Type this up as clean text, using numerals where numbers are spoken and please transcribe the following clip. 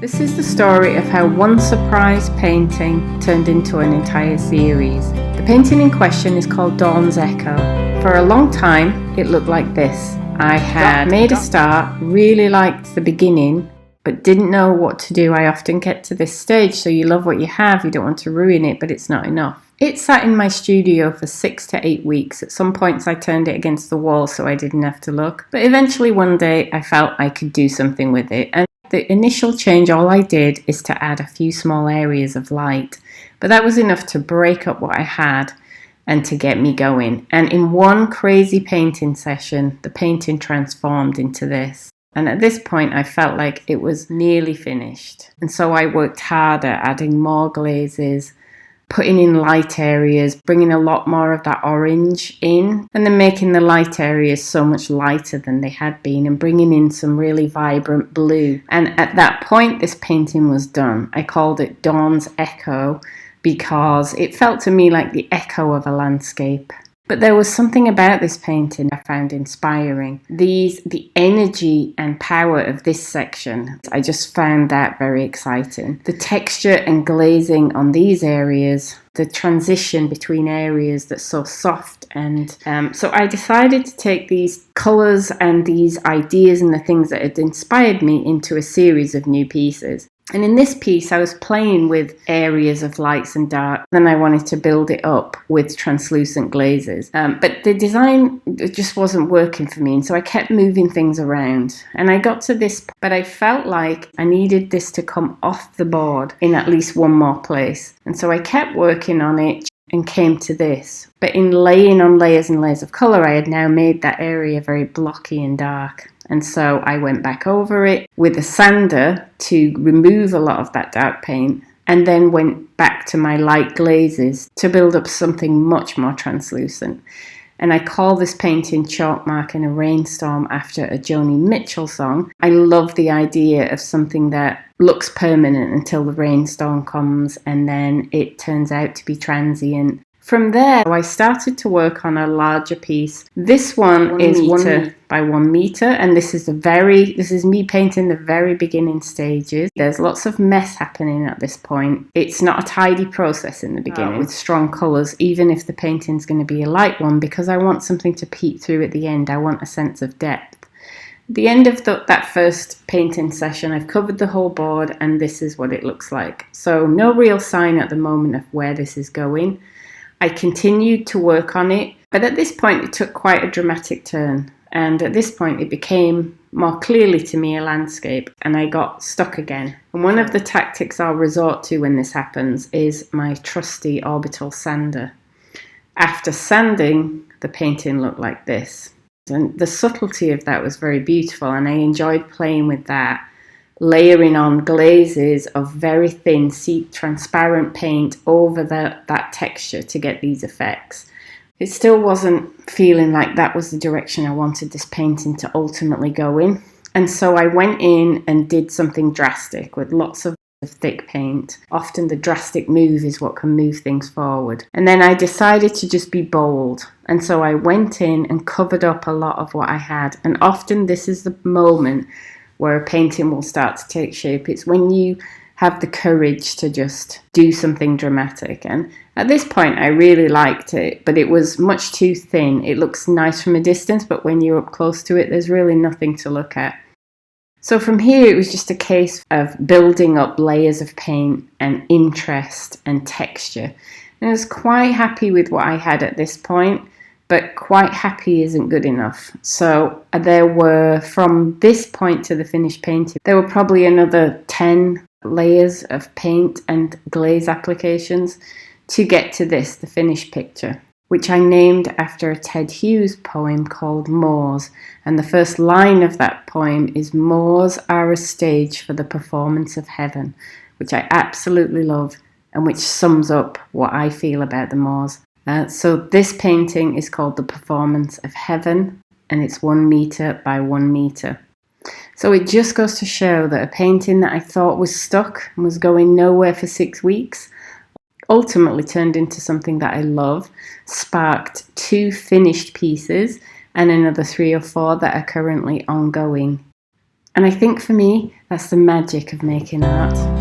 This is the story of how one surprise painting turned into an entire series. The painting in question is called Dawn's Echo. For a long time, it looked like this. I had made a start, really liked the beginning, but didn't know what to do. I often get to this stage, so you love what you have, you don't want to ruin it, but it's not enough. It sat in my studio for 6 to 8 weeks. At some points I turned it against the wall so I didn't have to look. But eventually one day I felt I could do something with it. And the initial change, all I did is to add a few small areas of light. But that was enough to break up what I had and to get me going. And in one crazy painting session, the painting transformed into this. And at this point, I felt like it was nearly finished. And so I worked harder, adding more glazes, putting in light areas, bringing a lot more of that orange in, and then making the light areas so much lighter than they had been, and bringing in some really vibrant blue. And at that point, this painting was done. I called it Dawn's Echo because it felt to me like the echo of a landscape. But there was something about this painting I found inspiring. The energy and power of this section, I just found that very exciting. The texture and glazing on these areas, the transition between areas that's so soft. And so I decided to take these colours and these ideas and the things that had inspired me into a series of new pieces. And in this piece, I was playing with areas of lights and dark. Then I wanted to build it up with translucent glazes. But the design just wasn't working for me. And so I kept moving things around. And I got to this, but I felt like I needed this to come off the board in at least one more place. And so I kept working on it and came to this. But in laying on layers and layers of colour, I had now made that area very blocky and dark. And so I went back over it with a sander to remove a lot of that dark paint, and then went back to my light glazes to build up something much more translucent. And I call this painting Chalk Mark in a Rainstorm after a Joni Mitchell song. I love the idea of something that looks permanent until the rainstorm comes, and then it turns out to be transient. From there, I started to work on a larger piece. This one is 1 meter by 1 meter, and this is me painting the very beginning stages. There's lots of mess happening at this point. It's not a tidy process in the beginning with strong colours, even if the painting's going to be a light one, because I want something to peek through at the end. I want a sense of depth. At the end of that first painting session, I've covered the whole board, and this is what it looks like. So no real sign at the moment of where this is going. I continued to work on it, but at this point it took quite a dramatic turn. And at this point it became more clearly to me a landscape, and I got stuck again. And one of the tactics I'll resort to when this happens is my trusty orbital sander. After sanding, the painting looked like this. And the subtlety of that was very beautiful, and I enjoyed playing with that, layering on glazes of very thin, transparent paint over that texture to get these effects. It still wasn't feeling like that was the direction I wanted this painting to ultimately go in. And so I went in and did something drastic with lots of thick paint. Often the drastic move is what can move things forward. And then I decided to just be bold. And so I went in and covered up a lot of what I had. And often this is the moment where a painting will start to take shape. It's when you have the courage to just do something dramatic. And at this point, I really liked it, but it was much too thin. It looks nice from a distance, but when you're up close to it, there's really nothing to look at. So from here, it was just a case of building up layers of paint and interest and texture. And I was quite happy with what I had at this point. But quite happy isn't good enough. So there were, from this point to the finished painting, there were probably another 10 layers of paint and glaze applications to get to this, the finished picture, which I named after a Ted Hughes poem called Moors. And the first line of that poem is, "Moors are a stage for the performance of heaven," which I absolutely love, and which sums up what I feel about the Moors. So this painting is called The Performance of Heaven, and it's 1 meter by 1 meter. So it just goes to show that a painting that I thought was stuck and was going nowhere for 6 weeks ultimately turned into something that I love, sparked 2 finished pieces and another 3 or 4 that are currently ongoing. And I think for me, that's the magic of making art.